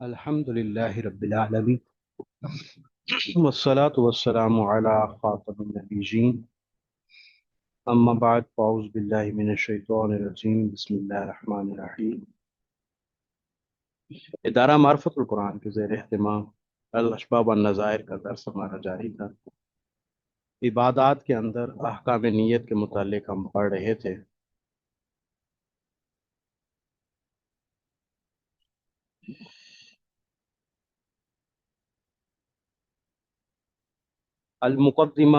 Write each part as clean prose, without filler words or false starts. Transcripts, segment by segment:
الحمد لله رب العالمين والصلاة والسلام على خاتم النبيين أما بعد فأعوذ بالله من الشيطان الرجيم بسم الله الرحمن الرحيم ادارہ معرفت القرآن کے زیر اہتمام الاشباب والنظائر کا درس ہمارا جاری تھا۔ عبادات کے اندر احکام نیت کے متعلق ہم پڑھ رہے تھے۔ المقدمہ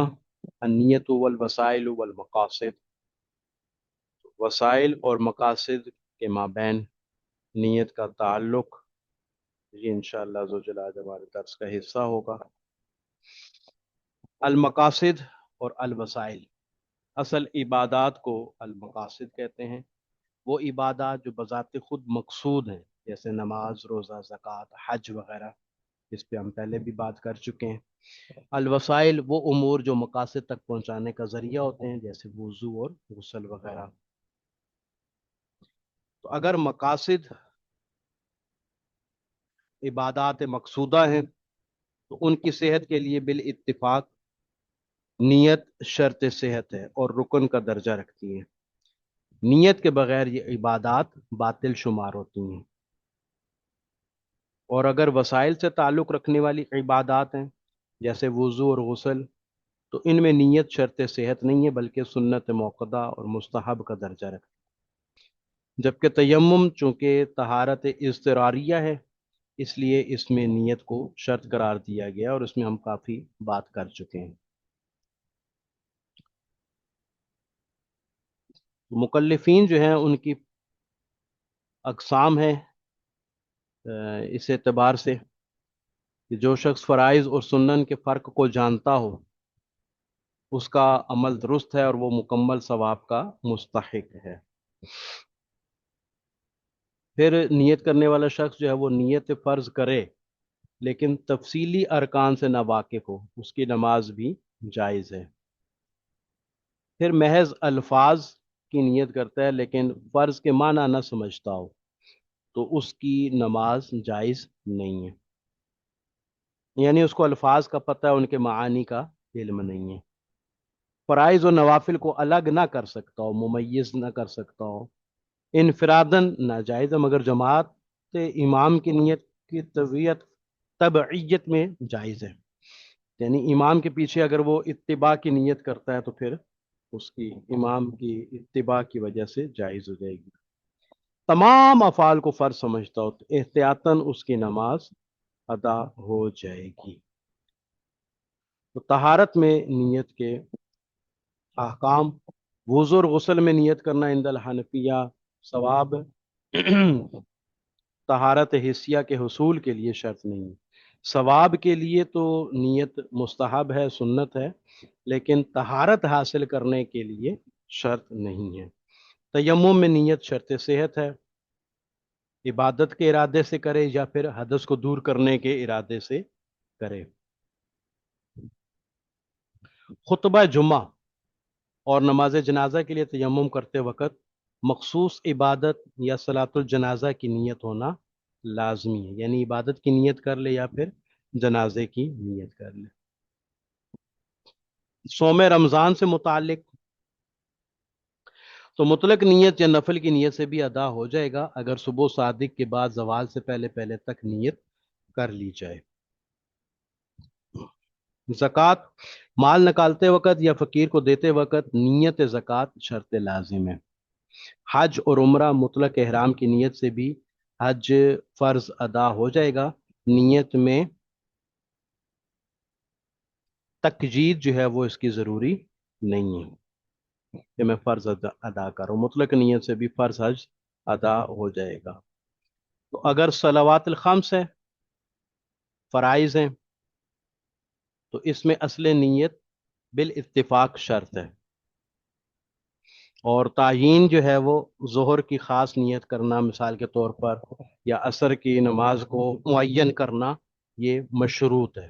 النیت والوسائل والمقاصد، وسائل اور مقاصد کے مابین نیت کا تعلق، یہ انشاءاللہ عز و جل آج ہمارے درس کا حصہ ہوگا۔ المقاصد اور الوسائل، اصل عبادات کو المقاصد کہتے ہیں، وہ عبادات جو بذات خود مقصود ہیں، جیسے نماز، روزہ، زکوٰۃ، حج وغیرہ، اس پہ ہم پہلے بھی بات کر چکے ہیں۔ الوسائل وہ امور جو مقاصد تک پہنچانے کا ذریعہ ہوتے ہیں، جیسے وضو اور غسل وغیرہ۔ تو اگر مقاصد عبادات مقصودہ ہیں تو ان کی صحت کے لیے بالاتفاق نیت شرط صحت ہے اور رکن کا درجہ رکھتی ہے۔ نیت کے بغیر یہ عبادات باطل شمار ہوتی ہیں۔ اور اگر وسائل سے تعلق رکھنے والی عبادات ہیں، جیسے وضو اور غسل، تو ان میں نیت شرط صحت نہیں ہے بلکہ سنت موقدہ اور مستحب کا درجہ رکھتی ہے۔ جبکہ تیمم چونکہ طہارت اضطراریہ ہے، اس لیے اس میں نیت کو شرط قرار دیا گیا اور اس میں ہم کافی بات کر چکے ہیں۔ مکلفین جو ہیں ان کی اقسام ہے اس اعتبار سے کہ جو شخص فرائض اور سنن کے فرق کو جانتا ہو اس کا عمل درست ہے اور وہ مکمل ثواب کا مستحق ہے۔ پھر نیت کرنے والا شخص جو ہے وہ نیت فرض کرے لیکن تفصیلی ارکان سے ناواقف ہو، اس کی نماز بھی جائز ہے۔ پھر محض الفاظ کی نیت کرتا ہے لیکن فرض کے معنی نہ سمجھتا ہو تو اس کی نماز جائز نہیں ہے، یعنی اس کو الفاظ کا پتہ ہے، ان کے معانی کا علم نہیں ہے۔ فرائض و نوافل کو الگ نہ کر سکتا ہو، ممیز نہ کر سکتا ہو، انفرادن ناجائز ہے، مگر جماعت امام کی نیت کی تبعیت میں جائز ہے، یعنی امام کے پیچھے اگر وہ اتباع کی نیت کرتا ہے تو پھر اس کی امام کی اتباع کی وجہ سے جائز ہو جائے گی۔ تمام افعال کو فرض سمجھتا ہو تو احتیاطاً اس کی نماز ادا ہو جائے گی۔ تو طہارت میں نیت کے احکام، وضو اور غسل میں نیت کرنا عند الحنفیہ ثواب طہارت حسیہ کے حصول کے لیے شرط نہیں ہے۔ ثواب کے لیے تو نیت مستحب ہے، سنت ہے، لیکن طہارت حاصل کرنے کے لیے شرط نہیں ہے۔ تیمم میں نیت شرط صحت ہے، عبادت کے ارادے سے کرے یا پھر حدث کو دور کرنے کے ارادے سے کرے۔ خطبہ جمعہ اور نماز جنازہ کے لیے تیمم کرتے وقت مخصوص عبادت یا صلاۃ الجنازہ کی نیت ہونا لازمی ہے، یعنی عبادت کی نیت کر لے یا پھر جنازے کی نیت کر لے۔ صوم رمضان سے متعلق تو مطلق نیت یا نفل کی نیت سے بھی ادا ہو جائے گا اگر صبح صادق کے بعد زوال سے پہلے پہلے تک نیت کر لی جائے۔ زکوٰۃ، مال نکالتے وقت یا فقیر کو دیتے وقت نیت زکوٰۃ شرط لازم ہے۔ حج اور عمرہ مطلق احرام کی نیت سے بھی حج فرض ادا ہو جائے گا، نیت میں تکجید جو ہے وہ اس کی ضروری نہیں ہے کہ میں فرض ادا کروں، مطلق نیت سے بھی فرض حج ادا ہو جائے گا۔ تو اگر صلوات الخمس ہے، فرائض ہیں، تو اس میں اصل نیت بالاتفاق شرط ہے، اور تعیین جو ہے وہ ظہر کی خاص نیت کرنا مثال کے طور پر یا عصر کی نماز کو معین کرنا یہ مشروط ہے،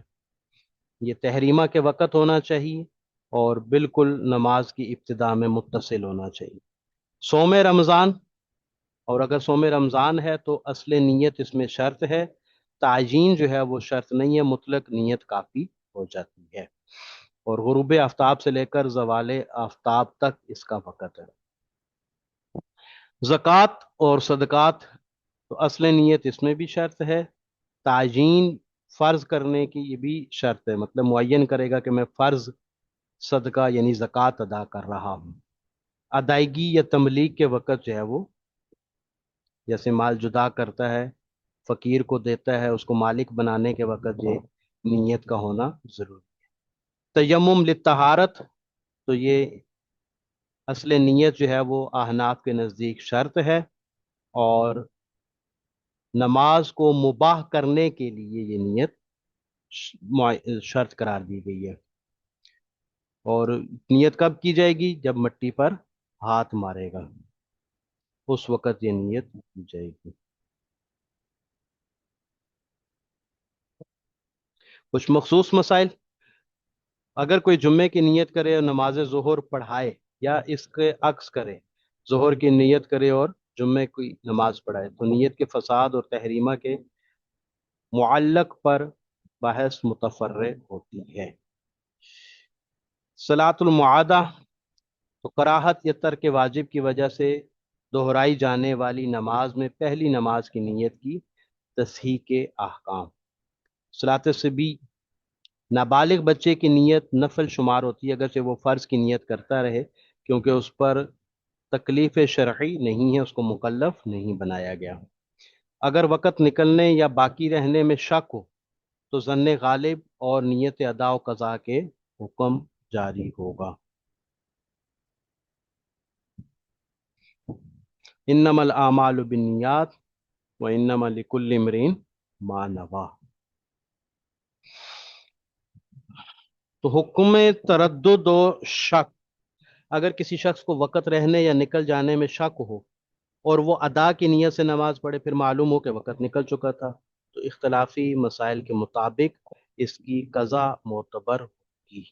یہ تحریمہ کے وقت ہونا چاہیے اور بالکل نماز کی ابتدا میں متصل ہونا چاہیے۔ صوم رمضان، اور اگر صوم رمضان ہے تو اصل نیت اس میں شرط ہے، تعجین جو ہے وہ شرط نہیں ہے، مطلق نیت کافی ہو جاتی ہے، اور غروب آفتاب سے لے کر زوال آفتاب تک اس کا وقت ہے۔ زکوٰۃ اور صدقات، تو اصل نیت اس میں بھی شرط ہے، تعجین فرض کرنے کی یہ بھی شرط ہے، مطلب معین کرے گا کہ میں فرض صدقہ یعنی زکوٰۃ ادا کر رہا ہوں۔ ادائیگی یا تملیک کے وقت جو ہے وہ، جیسے مال جدا کرتا ہے، فقیر کو دیتا ہے، اس کو مالک بنانے کے وقت یہ نیت کا ہونا ضروری ہے۔ تیمم للطہارت، تو یہ اصل نیت جو ہے وہ احناف کے نزدیک شرط ہے، اور نماز کو مباح کرنے کے لیے یہ نیت شرط قرار دی گئی ہے۔ اور نیت کب کی جائے گی؟ جب مٹی پر ہاتھ مارے گا، اس وقت یہ نیت کی جائے گی۔ کچھ مخصوص مسائل، اگر کوئی جمعے کی نیت کرے اور نماز ظہر پڑھائے، یا اس کے عکس کرے، ظہر کی نیت کرے اور جمعے کی نماز پڑھائے، تو نیت کے فساد اور تحریمہ کے معلق پر بحث متفرع ہوتی ہے۔ صلاۃ المعادہ، تو کراہت یا ترک واجب کی وجہ سے دہرائی جانے والی نماز میں پہلی نماز کی نیت کی تصحیح کے احکام۔ صلاۃ الصبی، نابالغ بچے کی نیت نفل شمار ہوتی ہے اگرچہ وہ فرض کی نیت کرتا رہے، کیونکہ اس پر تکلیف شرعی نہیں ہے، اس کو مکلف نہیں بنایا گیا۔ اگر وقت نکلنے یا باقی رہنے میں شک ہو تو ظن غالب اور نیت ادا و قضا کے حکم جاری ہوگا۔ انما الاعمال بالنیات وانما لکل امرئ ما نوی۔ تو حکم تردد و شک، اگر کسی شخص کو وقت رہنے یا نکل جانے میں شک ہو اور وہ ادا کی نیت سے نماز پڑھے، پھر معلوم ہو کہ وقت نکل چکا تھا، تو اختلافی مسائل کے مطابق اس کی قضا معتبر ہوگی۔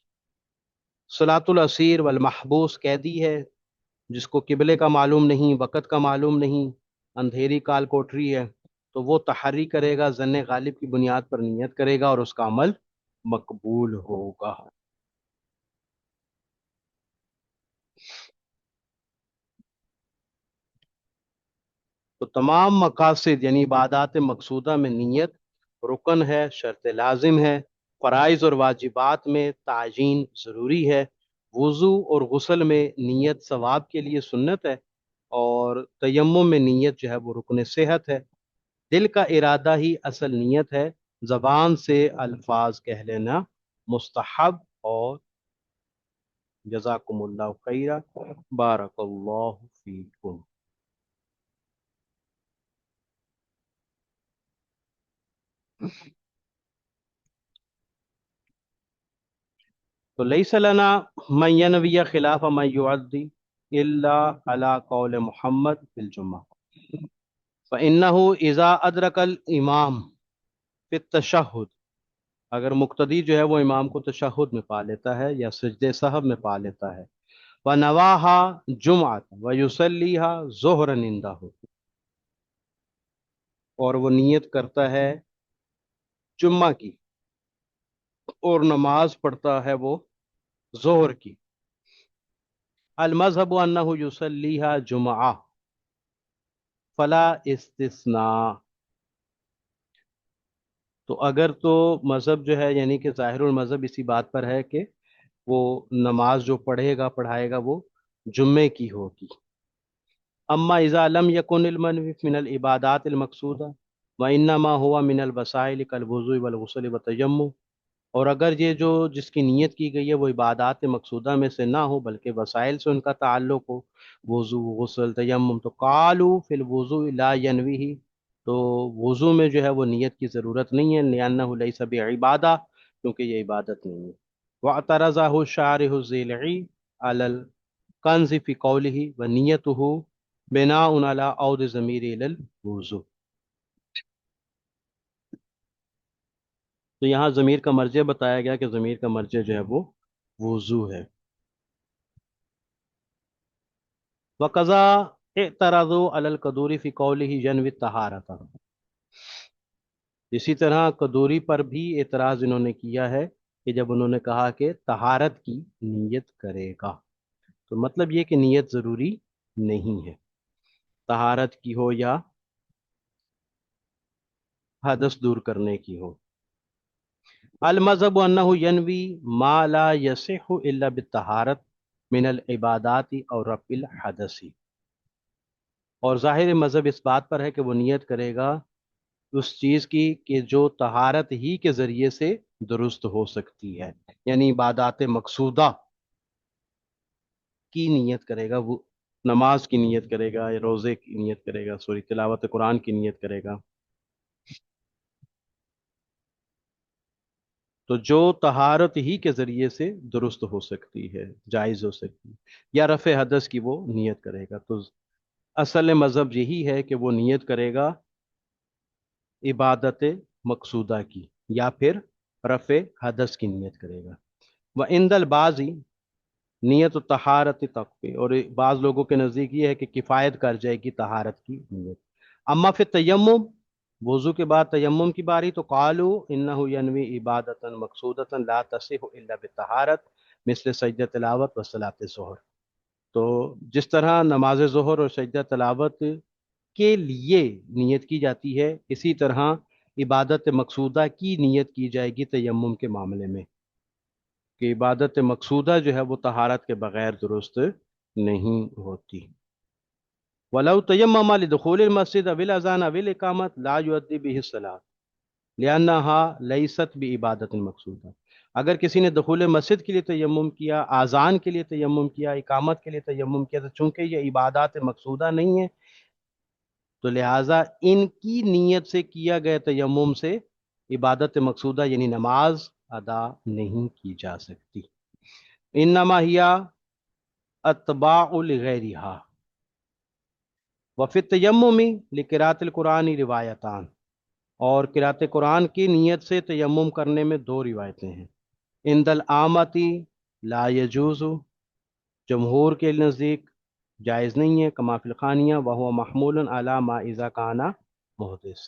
صلاۃ الاسیر والمحبوس، قیدی ہے جس کو قبلے کا معلوم نہیں، وقت کا معلوم نہیں، اندھیری کال کوٹری ہے، تو وہ تحری کرے گا، ظن غالب کی بنیاد پر نیت کرے گا، اور اس کا عمل مقبول ہوگا۔ تو تمام مقاصد یعنی عبادات مقصودہ میں نیت رکن ہے، شرط لازم ہے۔ فرائض اور واجبات میں تعجین ضروری ہے۔ وضو اور غسل میں نیت ثواب کے لیے سنت ہے، اور تیمم میں نیت جو ہے وہ رکن صحت ہے۔ دل کا ارادہ ہی اصل نیت ہے، زبان سے الفاظ کہہ لینا مستحب، اور جزاکم اللہ خیرہ، بارک اللہ فیکم۔ تو لیس لنا من ینوی خلاف من یعدی الا علی قول محمد فی الجمعہ، فإنه اذا ادرک الامام فی التشہد، اگر مقتدی جو ہے وہ امام کو تشہد میں پا لیتا ہے یا سجدے سہو میں پا لیتا ہے، وَنَوَاهَا جُمْعَةً وَيُصَلِّيهَا ظُهْرًا عِندَهُ، اور وہ نیت کرتا ہے جمعہ کی اور نماز پڑھتا ہے وہ ظہر کی، المذهب انه يصليها جمعہ فلا استثناء، تو اگر تو مذہب جو ہے یعنی کہ ظاہر المذہب اسی بات پر ہے کہ وہ نماز جو پڑھے گا پڑھائے گا وہ جمعے کی ہوگی۔ اما اذا لم يكن المنوی من العبادات المقصودہ وانما هو من الوسائل كالوضوء والغسل والتیمم، اور اگر یہ جو جس کی نیت کی گئی ہے وہ عبادات مقصودہ میں سے نہ ہو بلکہ وسائل سے ان کا تعلق ہو، وضو، غسل، تیمم، تو قالوا فی الوضوء لا ینویہ، تو وضو میں جو ہے وہ نیت کی ضرورت نہیں ہے، لأنہ لیس بعبادہ، کیونکہ یہ عبادت نہیں ہے۔ واعترضہ الشارح الضلعی علی الکنز فی قولہ ونیتہ بناء علی عود ضمیر الی الوضوء، تو یہاں ضمیر کا مرجع بتایا گیا کہ ضمیر کا مرجع جو ہے وہ وضو ہے۔ وقضا اعترضوا علی القدوری فی قولہ ینوی الطہارۃ، اسی طرح قدوری پر بھی اعتراض انہوں نے کیا ہے کہ جب انہوں نے کہا کہ طہارت کی نیت کرے گا، تو مطلب یہ کہ نیت ضروری نہیں ہے، طہارت کی ہو یا حدث دور کرنے کی ہو۔ المذہب انہ ینوی ما لا یصح الا بالطہارت من العبادات اور رفع الحدث، اور ظاہر مذہب اس بات پر ہے کہ وہ نیت کرے گا اس چیز کی کہ جو طہارت ہی کے ذریعے سے درست ہو سکتی ہے، یعنی عبادات مقصودہ کی نیت کرے گا، وہ نماز کی نیت کرے گا یا روزے کی نیت کرے گا، سوری تلاوت قرآن کی نیت کرے گا، تو جو طہارت ہی کے ذریعے سے درست ہو سکتی ہے، جائز ہو سکتی ہے، یا رفع حدث کی وہ نیت کرے گا، تو اصل مذہب یہی ہے کہ وہ نیت کرے گا عبادت مقصودہ کی یا پھر رفع حدث کی نیت کرے گا۔ وہ عند البعض نیت و طہارت تقوی، اور بعض لوگوں کے نزدیک یہ ہے کہ کفایت کر جائے گی طہارت کی نیت۔ اما فی تیمم، وضو کے بعد تیمم کی باری، تو قالو انہ ینوی عبادتا مقصودتا لا تصح الا بالطہارت مثل سجدہ تلاوت و صلاۃ ظہر، تو جس طرح نماز ظہر اور سجدہ تلاوت کے لیے نیت کی جاتی ہے، اسی طرح عبادت مقصودہ کی نیت کی جائے گی تیمم کے معاملے میں، کہ عبادت مقصودہ جو ہے وہ طہارت کے بغیر درست نہیں ہوتی۔ ولو تیمم لدخول المسجد او الاذان او الاقامت لا یؤدی به الصلاۃ لانها لیست بعبادت مقصودہ، اگر کسی نے دخول مسجد کے لیے تیمم کیا، اذان کے لیے تیمم کیا، اقامت کے لیے تیمم کیا، تو چونکہ یہ عبادات مقصودہ نہیں ہے، تو لہٰذا ان کی نیت سے کیا گیا تیمم سے عبادت مقصودہ یعنی نماز ادا نہیں کی جا سکتی۔ انما ہی اتباع لغیرہا، وفی التیمم لقراءۃ القرآن روایتان، اور قراءۃ قرآن کی نیت سے تیمم کرنے میں دو روایتیں ہیں۔ عند العامۃ لا یجوز، جمہور کے نزدیک جائز نہیں ہے، کما فی الخانیہ وہو محمول علی ما اذا کان محدث،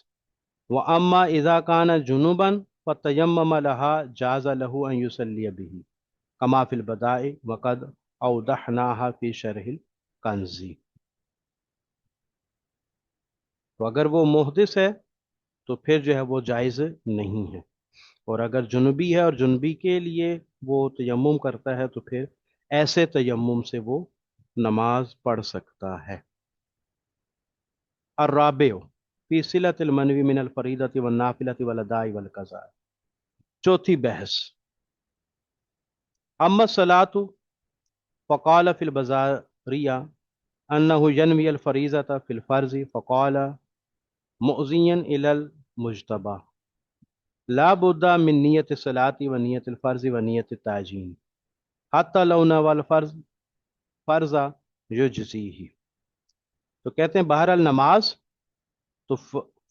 واما اذا کان جنبا فتیمم لها جاز له ان یصلی به کما فی البدائع وقد اوضحناها فی شرح الکنز، تو اگر وہ محدث ہے تو پھر جو ہے وہ جائز نہیں ہے، اور اگر جنوبی ہے اور جنوبی کے لیے وہ تیمم کرتا ہے تو پھر ایسے تیمم سے وہ نماز پڑھ سکتا ہے۔ الرابع فی صلۃ المنوی من الفریضۃ والنافلۃ والاداء والقضاء، چوتھی بحث، اما الصلاۃ فقال فی البزاریہ انہ ینوی الفریضۃ فی الفرض فقال مؤذیا الی المجتبی لا بد من نیت الصلاۃ و نیت الفرض و نیت التعجین حتی لو نوى الفرض فرض یجزیہ، تو کہتے ہیں بہرحال نماز تو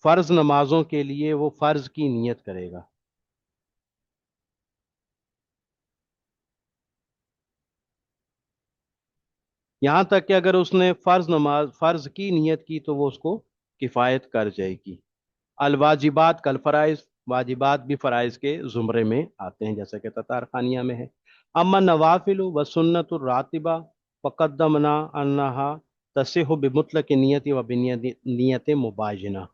فرض نمازوں کے لیے وہ فرض کی نیت کرے گا، یہاں تک کہ اگر اس نے فرض کی نیت کی تو وہ اس کو کفایت کر جائے گی۔ الواجبات کل فرائض، واجبات بھی فرائض کے زمرے میں آتے ہیں جیسا کہ تتار خانیہ میں ہے۔ اما نوافل و سنت الراتبہ فقدمنا انہا تصح بمطلق نیت و بنیت مباینہ،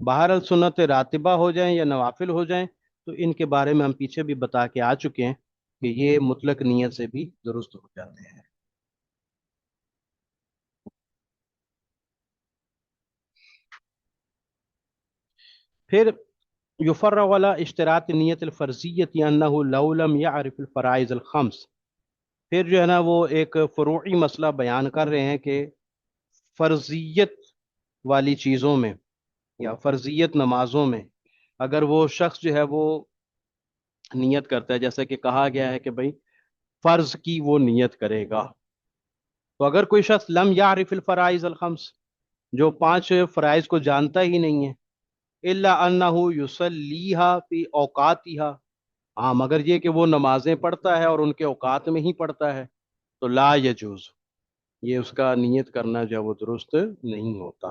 بہرحال سنت راتبہ ہو جائیں یا نوافل ہو جائیں تو ان کے بارے میں ہم پیچھے بھی بتا کے آ چکے ہیں کہ یہ مطلق نیت سے بھی درست ہو جاتے ہیں۔ پھر یفرع علی اشتراط نیت الفرضیت انہ لو لم یعرف الفرائض الخمس، پھر جو ہے نا وہ ایک فروعی مسئلہ بیان کر رہے ہیں کہ فرضیت والی چیزوں میں یا فرضیت نمازوں میں اگر وہ شخص جو ہے وہ نیت کرتا ہے، جیسا کہ کہا گیا ہے کہ بھئی فرض کی وہ نیت کرے گا، تو اگر کوئی شخص لم یعرف الفرائض الخمس، جو پانچ فرائض کو جانتا ہی نہیں ہے، الا انہ یصلیھا فی اوقاتھا، ہاں مگر یہ کہ وہ نمازیں پڑھتا ہے اور ان کے اوقات میں ہی پڑھتا ہے، تو لا یجوز، یہ اس کا نیت کرنا جو ہے وہ درست نہیں ہوتا۔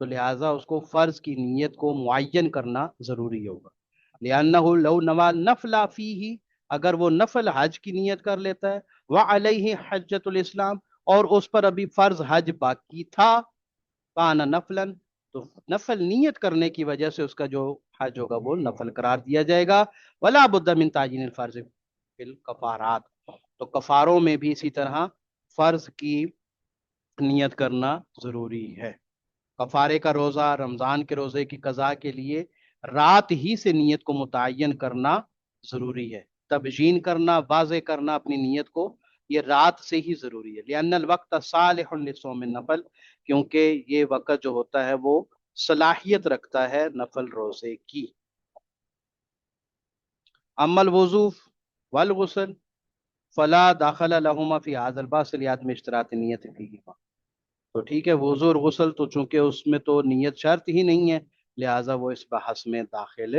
تو لہٰذا اس کو فرض کی نیت کو معین کرنا ضروری ہوگا. لِأَنَّهُ لَوْ نَوَى النَّفْلَ فِيهِ، اگر وہ نفل حج کی نیت کر لیتا ہے، وَعَلَيْهِ حَجَّةُ الْإِسْلام، اور اس پر ابھی فرض حج باقی تھا، کان نفلاً، تو نفل نیت کرنے کی وجہ سے اس کا جو حج ہوگا وہ نفل قرار دیا جائے گا. ولا بد من تعجین الفرض فی الکفارات، تو کفاروں میں بھی اسی طرح فرض کی نیت کرنا ضروری ہے. کفارے کا روزہ، رمضان کے روزے کی قضاء کے لیے رات ہی سے نیت کو متعین کرنا ضروری ہے. تبیین کرنا، واضح کرنا اپنی نیت کو، یہ رات سے ہی ضروری ہے. لأن الوقت صالح لصوم النفل، کیونکہ یہ وقت جو ہوتا ہے وہ صلاحیت رکھتا ہے نفل روزے کی. اما الوضو والغسل فلا داخل لهما فی هذا البحث لعدم اشتراط نیت فیہما. تو ٹھیک ہے، وضو اور غسل تو چونکہ اس میں تو نیت شرط ہی نہیں ہے، لہٰذا وہ اس بحث میں داخل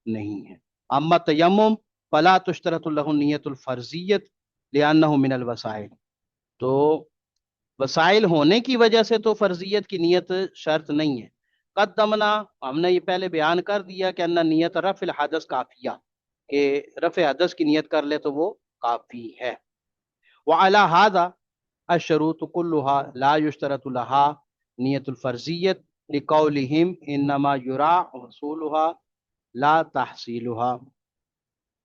نہیں ہے. اما تیمم فلا تشترط له نیت الفرضیت لأنه من الوسائل، تو وسائل ہونے کی وجہ سے تو فرضیت کی نیت شرط نہیں ہے. قدمنا، ہم نے یہ پہلے بیان کر دیا کہ ان نیت رفع الحدث کافیہ، کہ رفع حدث کی نیت کر لے تو وہ کافی ہے. وعلى هذا الشروط كلها لا يشترط لها نیت الفرضیت لقولهم انما يرى حصولها لا تحصیلها.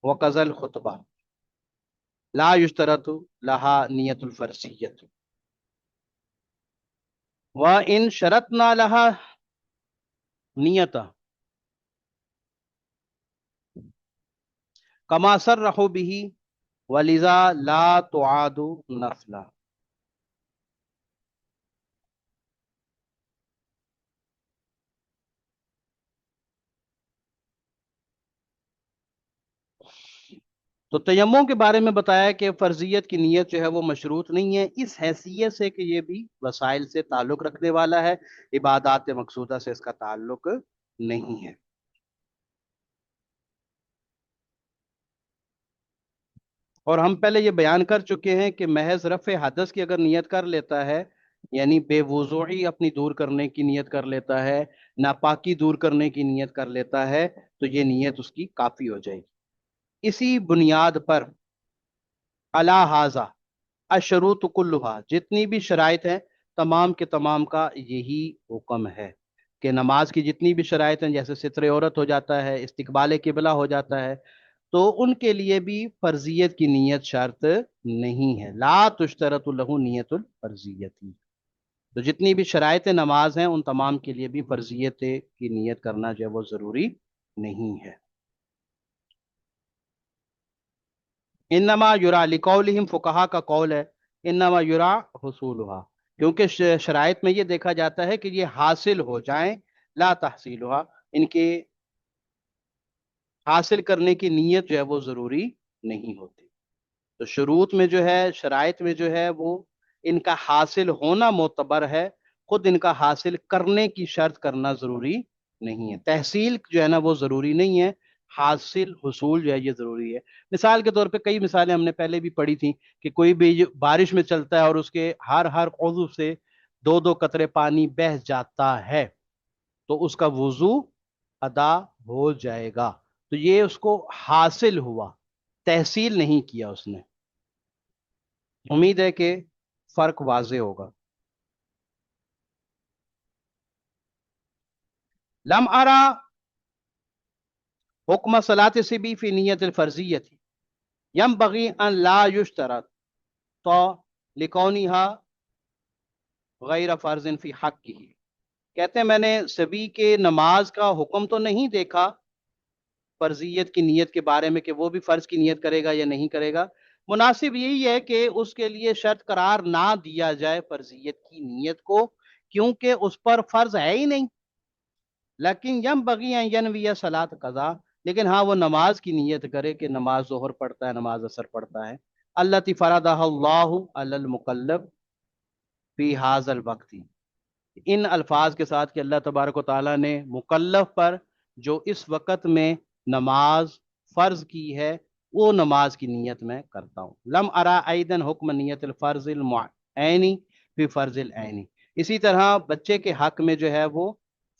وقضى الخطبہ لا يشترط لها نیت الفرضیت وان شرطنا لها نیت كما صرحوا به ولذا لا تعاد نفلا. تو تیمم کے بارے میں بتایا کہ فرضیت کی نیت جو ہے وہ مشروط نہیں ہے، اس حیثیت سے کہ یہ بھی وسائل سے تعلق رکھنے والا ہے، عبادات مقصودہ سے اس کا تعلق نہیں ہے. اور ہم پہلے یہ بیان کر چکے ہیں کہ محض رفع حدث کی اگر نیت کر لیتا ہے، یعنی بے وضوعی اپنی دور کرنے کی نیت کر لیتا ہے، ناپاکی دور کرنے کی نیت کر لیتا ہے، تو یہ نیت اس کی کافی ہو جائے گی. اسی بنیاد پر علی ھذا الشروط کلھا، جتنی بھی شرائط ہیں تمام کے تمام کا یہی حکم ہے کہ نماز کی جتنی بھی شرائط ہیں، جیسے ستر عورت ہو جاتا ہے، استقبال قبلہ ہو جاتا ہے، تو ان کے لیے بھی فرضیت کی نیت شرط نہیں ہے. لا تشترط لہ نیت الفرضیت، تو جتنی بھی شرائط نماز ہیں ان تمام کے لیے بھی فرضیت کی نیت کرنا جو ہے وہ ضروری نہیں ہے. انما یرا لقولہم، فقہا کا قول ہے انما یرا حصولها، کیونکہ شرائط میں یہ دیکھا جاتا ہے کہ یہ حاصل ہو جائیں، لا تحصیلها، ان کے حاصل کرنے کی نیت جو ہے وہ ضروری نہیں ہوتی. تو شروط میں جو ہے، شرائط میں جو ہے وہ ان کا حاصل ہونا معتبر ہے، خود ان کا حاصل کرنے کی شرط کرنا ضروری نہیں ہے. تحصیل جو ہے نا وہ ضروری نہیں ہے، حاصل حصول جو ہے یہ ضروری ہے. مثال کے طور پہ کئی مثالیں ہم نے پہلے بھی پڑھی تھیں کہ کوئی بھی بارش میں چلتا ہے اور اس کے ہر عضو سے دو دو قطرے پانی بہہ جاتا ہے، تو اس کا وضو ادا ہو جائے گا. تو یہ اس کو حاصل ہوا، تحصیل نہیں کیا اس نے. امید ہے کہ فرق واضح ہوگا. لم ارا حکم صلاۃ سبی فی نیت الفرضیت ینبغی ان لا یشترط تو لکونہا غیر فرض فی حقہ. کہتے ہیں میں نے سبی کے نماز کا حکم تو نہیں دیکھا فرضیت کی نیت کے بارے میں کہ وہ بھی فرض کی نیت کرے گا یا نہیں کرے گا. مناسب یہی ہے کہ اس کے لیے شرط قرار نہ دیا جائے فرضیت کی نیت کو، کیونکہ اس پر فرض ہے ہی نہیں. لیکن ینبغی ان ینوی صلاۃ قضا، لیکن ہاں وہ نماز کی نیت کرے کہ نماز ظہر پڑھتا ہے، نماز عصر پڑھتا ہے. التی فرضھا اللہ علی المکلف فی ھذا الوقت، ان الفاظ کے ساتھ کہ اللہ تبارک و تعالیٰ نے مکلف پر جو اس وقت میں نماز فرض کی ہے وہ نماز کی نیت میں کرتا ہوں. لم ارا ایدن حکم نیت الفرض المعینی فی فرض العینی. اسی طرح بچے کے حق میں جو ہے وہ